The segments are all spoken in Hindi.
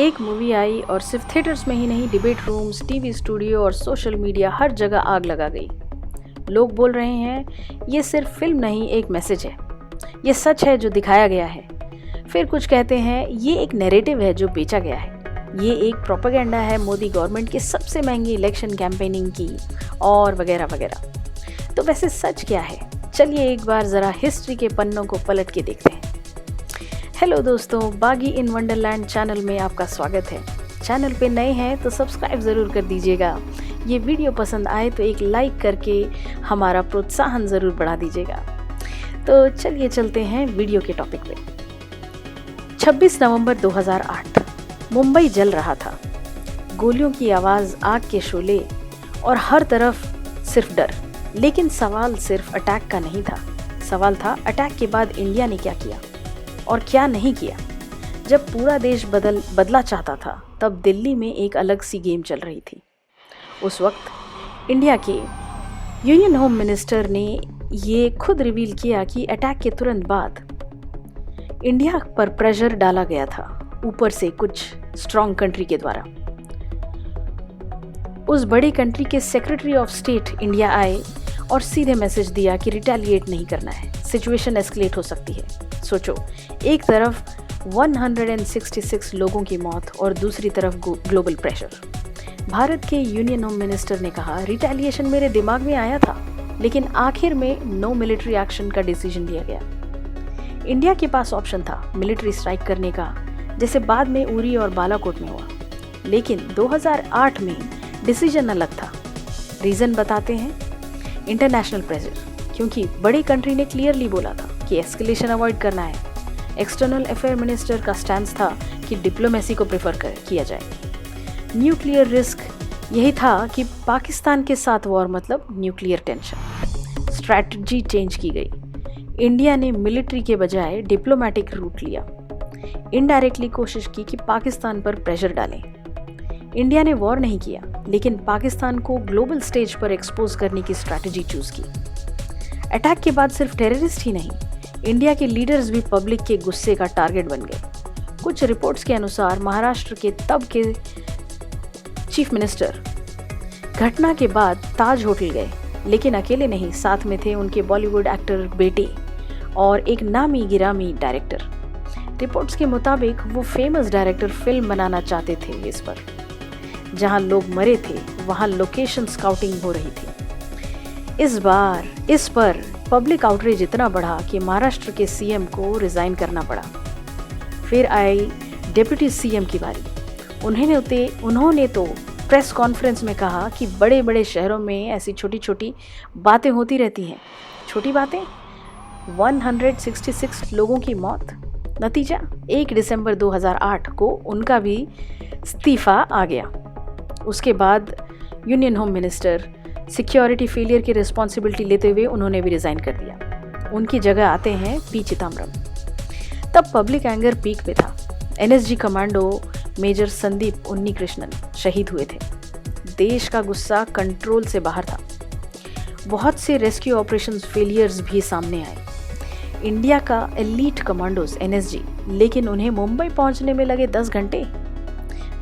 एक मूवी आई और सिर्फ थिएटर्स में ही नहीं, डिबेट रूम्स, टीवी स्टूडियो और सोशल मीडिया हर जगह आग लगा गई। लोग बोल रहे हैं ये सिर्फ फिल्म नहीं, एक मैसेज है, ये सच है जो दिखाया गया है। फिर कुछ कहते हैं ये एक नैरेटिव है जो बेचा गया है, ये एक प्रोपेगेंडा है मोदी गवर्नमेंट की सबसे महंगी इलेक्शन कैंपेनिंग की, और वगैरह वगैरह। तो वैसे सच क्या है? चलिए एक बार ज़रा हिस्ट्री के पन्नों को पलट के देखते हैं। हेलो दोस्तों, बागी इन वंडरलैंड चैनल में आपका स्वागत है। चैनल पे नए हैं तो सब्सक्राइब ज़रूर कर दीजिएगा। ये वीडियो पसंद आए तो एक लाइक करके हमारा प्रोत्साहन ज़रूर बढ़ा दीजिएगा। तो चलिए चलते हैं वीडियो के टॉपिक पे। 26 नवंबर 2008 मुंबई जल रहा था। गोलियों की आवाज़, आग के शोले और हर तरफ सिर्फ डर। लेकिन सवाल सिर्फ अटैक का नहीं था, सवाल था अटैक के बाद इंडिया ने क्या किया और क्या नहीं किया। जब पूरा देश बदला चाहता था तब दिल्ली में एक अलग सी गेम चल रही थी। उस वक्त इंडिया के यूनियन होम मिनिस्टर ने ये खुद रिवील किया कि अटैक के तुरंत बाद इंडिया पर प्रेशर डाला गया था, ऊपर से कुछ स्ट्रॉन्ग कंट्री के द्वारा। उस बड़ी कंट्री के सेक्रेटरी ऑफ स्टेट इंडिया आए और सीधे मैसेज दिया कि रिटेलिएट नहीं करना है, सिचुएशन एस्केलेट हो सकती है। सोचो, एक तरफ 166 लोगों की मौत और दूसरी तरफ ग्लोबल प्रेशर। भारत के यूनियन होम मिनिस्टर ने कहा रिटेलिएशन मेरे दिमाग में आया था, लेकिन आखिर में नो मिलिट्री एक्शन का डिसीजन लिया गया। इंडिया के पास ऑप्शन था मिलिट्री स्ट्राइक करने का, जैसे बाद में उरी और बालाकोट में हुआ। लेकिन 2008 में डिसीजन अलग था। रीज़न बताते हैं, इंटरनेशनल प्रेशर, क्योंकि बड़ी कंट्री ने क्लियरली बोला था कि एस्केलेशन अवॉइड करना है। एक्सटर्नल अफेयर मिनिस्टर का स्टैंस था कि डिप्लोमेसी को प्रेफर किया जाए। न्यूक्लियर रिस्क यही था कि पाकिस्तान के साथ वॉर मतलब न्यूक्लियर टेंशन। स्ट्रैटेजी चेंज की गई। इंडिया ने मिलिट्री के बजाय डिप्लोमेटिक रूट लिया। इनडायरेक्टली कोशिश की कि पाकिस्तान पर प्रेशर डालें। इंडिया ने वॉर नहीं किया, लेकिन पाकिस्तान को ग्लोबल स्टेज पर एक्सपोज करने की स्ट्रैटेजी चूज की। अटैक के बाद सिर्फ टेररिस्ट ही नहीं, इंडिया के लीडर्स भी पब्लिक के गुस्से का टारगेट बन गए। कुछ रिपोर्ट्स के अनुसार महाराष्ट्र के तब के चीफ मिनिस्टर घटना के बाद ताज होटल गए, लेकिन अकेले नहीं, साथ में थे उनके बॉलीवुड एक्टर बेटे और एक नामी गिरामी डायरेक्टर। रिपोर्ट्स के मुताबिक वो फेमस डायरेक्टर फिल्म बनाना चाहते थे इस पर। जहां लोग मरे थे वहां लोकेशन स्काउटिंग हो रही थी। इस पर पब्लिक आउटरीच इतना बढ़ा कि महाराष्ट्र के सीएम को रिजाइन करना पड़ा। फिर आई डिप्टी सीएम की बारी। उन्होंने तो प्रेस कॉन्फ्रेंस में कहा कि बड़े बड़े शहरों में ऐसी छोटी छोटी बातें होती रहती हैं। छोटी बातें, 166 लोगों की मौत। नतीजा 1 दिसंबर 2008 को उनका भी इस्तीफा आ गया। उसके बाद union home minister security failure की रिस्पॉन्सिबिलिटी लेते हुए उन्होंने भी रिज़ाइन कर दिया। उनकी जगह आते हैं पी चिदम्बरम। तब पब्लिक एंगर पीक पे था। NSG commando major Sandeep Unnikrishnan शहीद हुए थे। देश का गुस्सा कंट्रोल से बाहर था। बहुत से रेस्क्यू ऑपरेशंस फेलियर्स भी सामने आए। इंडिया का एलीट कमांडोज एनएसजी, लेकिन उन्हें मुंबई पहुंचने में लगे 10 घंटे।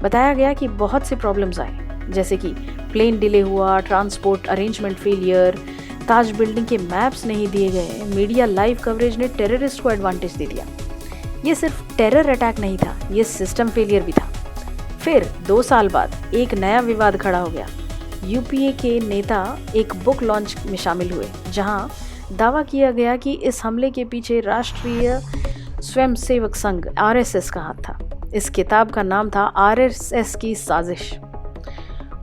बताया गया कि बहुत से प्रॉब्लम्स आए, जैसे कि प्लेन डिले हुआ, ट्रांसपोर्ट अरेंजमेंट फेलियर, ताज बिल्डिंग के मैप्स नहीं दिए गए, मीडिया लाइव कवरेज ने टेररिस्ट को एडवांटेज दे दिया। ये सिर्फ टेरर अटैक नहीं था, ये सिस्टम फेलियर भी था। फिर 2 साल बाद एक नया विवाद खड़ा हो गया। यूपीए के नेता एक बुक लॉन्च में शामिल हुए, जहां दावा किया गया कि इस हमले के पीछे राष्ट्रीय स्वयंसेवक संघ आरएसएस का हाथ था। इस किताब का नाम था आरएसएस की साजिश।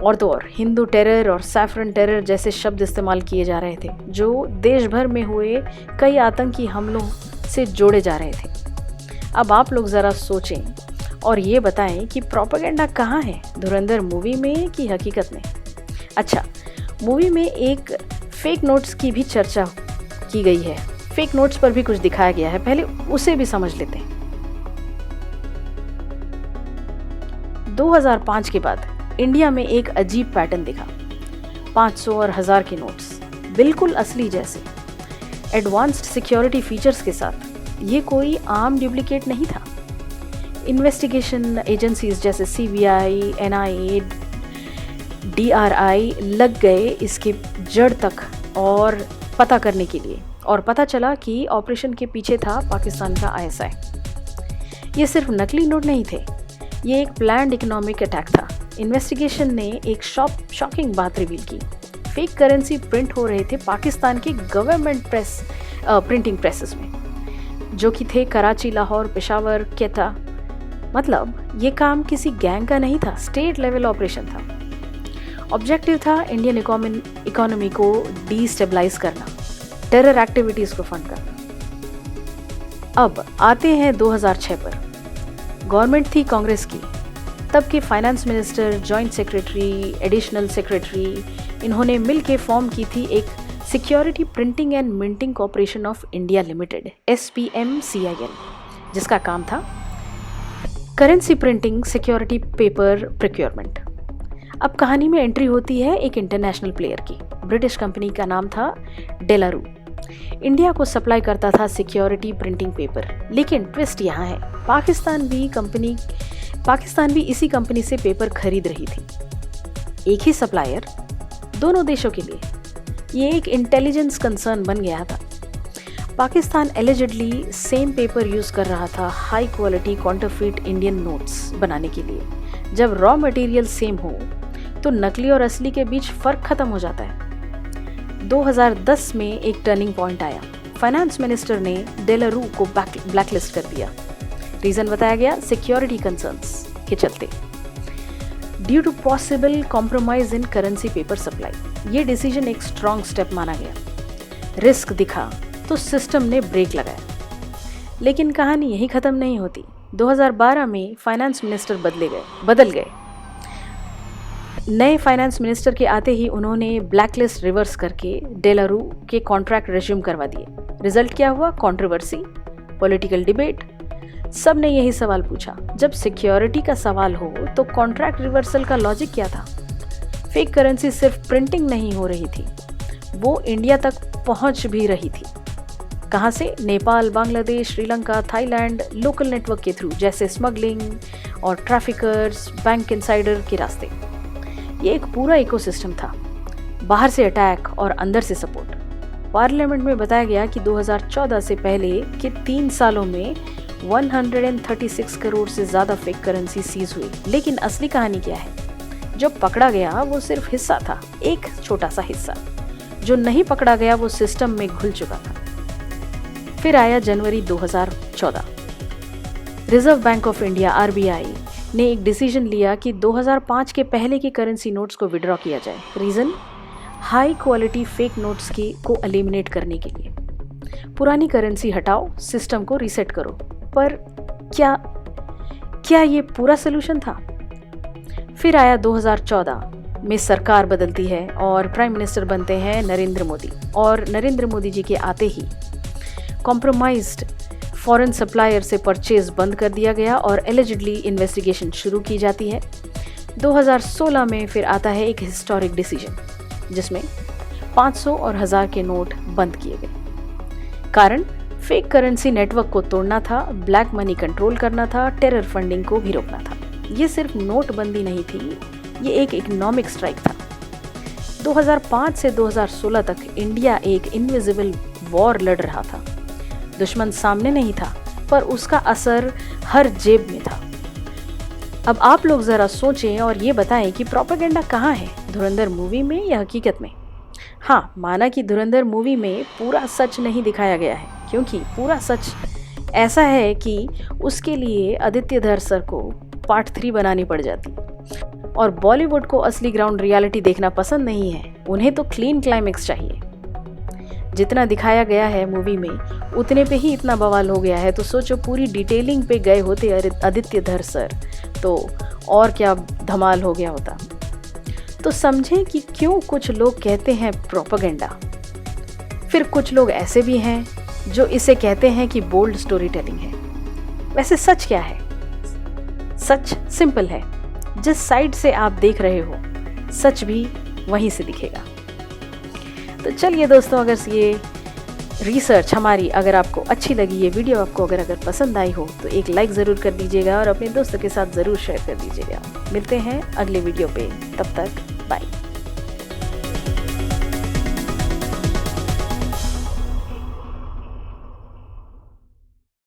और तो और हिंदू टेरर और सैफरन टेरर जैसे शब्द इस्तेमाल किए जा रहे थे, जो देश भर में हुए कई आतंकी हमलों से जोड़े जा रहे थे। अब आप लोग ज़रा सोचें और ये बताएं कि प्रोपेगेंडा कहाँ है, धुरंधर मूवी में कि हकीकत में? अच्छा, मूवी में एक फेक नोट्स की भी चर्चा की गई है। फेक नोट्स पर भी कुछ दिखाया गया है, पहले उसे भी समझ लेते हैं। 2005 के बाद इंडिया में एक अजीब पैटर्न दिखा। 500 और 1000 के नोट्स, बिल्कुल असली जैसे, एडवांस्ड सिक्योरिटी फीचर्स के साथ। ये कोई आम डुप्लीकेट नहीं था। इन्वेस्टिगेशन एजेंसीज जैसे CBI, NIA, DRI लग गए इसके जड़ तक और पता करने के लिए, और पता चला कि ऑपरेशन के पीछे था पाकिस्तान का ISI। ये सिर्फ नकली नोट नहीं थे, ये एक प्लान्ड इकोनॉमिक अटैक था। इन्वेस्टिगेशन ने एक शॉकिंग बात रिवील की। फेक करेंसी प्रिंट हो रहे थे पाकिस्तान के गवर्नमेंट प्रिंटिंग प्रेसेस में, जो कि थे कराची, लाहौर, पेशावर, क्वेटा। मतलब ये काम किसी गैंग का नहीं था, स्टेट लेवल ऑपरेशन था। ऑब्जेक्टिव था इंडियन इकोनॉमी को डीस्टेबलाइज करना, टेरर एक्टिविटीज को फंड करना। अब आते हैं 2006 पर। गवर्नमेंट थी कांग्रेस की। तब के finance minister, joint secretary, additional secretary, इन्होंने मिलकर फॉर्म की थी एक security printing and minting corporation of India limited, SPMCIL, जिसका काम था currency printing, security paper procurement. अब कहानी में एंट्री होती है एक इंटरनेशनल प्लेयर की। ब्रिटिश कंपनी का नाम था डेलारू। इंडिया को सप्लाई करता था सिक्योरिटी प्रिंटिंग पेपर। लेकिन ट्विस्ट यहाँ है, पाकिस्तान भी इसी कंपनी से पेपर खरीद रही थी। एक ही सप्लायर दोनों देशों के लिए। ये एक इंटेलिजेंस कंसर्न बन गया था। Pakistan allegedly same paper use कर रहा था high quality counterfeit Indian notes बनाने के लिए। जब रॉ मटेरियल सेम हो तो नकली और असली के बीच फर्क खत्म हो जाता है। 2010 में एक टर्निंग पॉइंट आया। फाइनेंस मिनिस्टर ने डेलारू को ब्लैकलिस्ट कर दिया। रीजन बताया गया सिक्योरिटी कंसर्न्स के चलते, due to possible compromise in currency paper supply. ये डिसीजन एक स्ट्रॉन्ग स्टेप माना गया। रिस्क दिखा तो सिस्टम ने ब्रेक लगाया। लेकिन कहानी यही खत्म नहीं होती। 2012 में फाइनेंस मिनिस्टर बदल गए। नए फाइनेंस मिनिस्टर के आते ही उन्होंने ब्लैकलिस्ट रिवर्स करके डेलारू के कॉन्ट्रैक्ट रिज्यूम करवा दिए। रिजल्ट क्या हुआ? Controversy, political debate. सब ने यही सवाल पूछा, जब सिक्योरिटी का सवाल हो तो कॉन्ट्रैक्ट रिवर्सल का लॉजिक क्या था? फेक करेंसी सिर्फ प्रिंटिंग नहीं हो रही थी, वो इंडिया तक पहुंच भी रही थी। कहाँ से? Nepal, Bangladesh, Sri Lanka, Thailand, local network के थ्रू, जैसे स्मगलिंग और ट्रैफिकर्स, बैंक इनसाइडर के रास्ते। ये एक पूरा इकोसिस्टम था, बाहर से अटैक और अंदर से सपोर्ट। पार्लियामेंट में बताया गया कि 2014 से पहले के 3 सालों में 136 करोड़ से ज़्यादा फेक करेंसी सीज हुई। लेकिन असली कहानी क्या है? जो पकड़ा गया वो सिर्फ हिस्सा था, एक छोटा सा हिस्सा। जो नहीं पकड़ा गया वो सिस्टम में घुल चुका था। फिर आया जनवरी 2014। Reserve bank of India RBI ने एक डिसीजन लिया कि 2005 के पहले के करेंसी नोट्स को विड्रॉ किया जाए। Reason? High quality fake notes को एलिमिनेट करने के लिए। पुरानी करेंसी हटाओ, सिस्टम को रीसेट करो। पर क्या ये पूरा सोल्यूशन था? फिर आया 2014 में सरकार बदलती है और प्राइम मिनिस्टर बनते हैं नरेंद्र मोदी। और नरेंद्र मोदी जी के आते ही कॉम्प्रोमाइज्ड फॉरेन सप्लायर से परचेज बंद कर दिया गया और एलिजिडली इन्वेस्टिगेशन शुरू की जाती है। 2016 में फिर आता है एक हिस्टोरिक डिसीजन, जिसमें 500 और 1000 के नोट बंद किए गए। कारण? फेक करेंसी नेटवर्क को तोड़ना था, ब्लैक मनी कंट्रोल करना था, टेरर फंडिंग को भी रोकना था। ये सिर्फ नोटबंदी नहीं थी, ये एक इकोनॉमिक स्ट्राइक था। 2005 से 2016 तक इंडिया एक इनविजिबल वॉर लड़ रहा था। दुश्मन सामने नहीं था, पर उसका असर हर जेब में था। अब आप लोग जरा सोचें और ये बताएं कि प्रोपेगेंडा कहाँ है, धुरंधर मूवी में या हकीकत में? हाँ, माना कि धुरंधर मूवी में पूरा सच नहीं दिखाया गया है, क्योंकि पूरा सच ऐसा है कि उसके लिए आदित्य धर सर को पार्ट 3 बनानी पड़ जाती। और बॉलीवुड को असली ग्राउंड रियलिटी देखना पसंद नहीं है, उन्हें तो क्लीन क्लाइमेक्स चाहिए। जितना दिखाया गया है मूवी में उतने पे ही इतना बवाल हो गया है, तो सोचो पूरी डिटेलिंग पे गए होते आदित्य धर सर तो और क्या धमाल हो गया होता। तो समझें कि क्यों कुछ लोग कहते हैं प्रोपेगेंडा। फिर कुछ लोग ऐसे भी हैं जो इसे कहते हैं कि बोल्ड स्टोरी टेलिंग है। वैसे सच क्या है? सच सिंपल है, जिस साइड से आप देख रहे हो सच भी वहीं से दिखेगा। तो चलिए दोस्तों, अगर ये रिसर्च हमारी अगर आपको अच्छी लगी, ये वीडियो आपको अगर पसंद आई हो तो एक लाइक ज़रूर कर दीजिएगा और अपने दोस्तों के साथ ज़रूर शेयर कर दीजिएगा। मिलते हैं अगले वीडियो पे, तब तक बाय।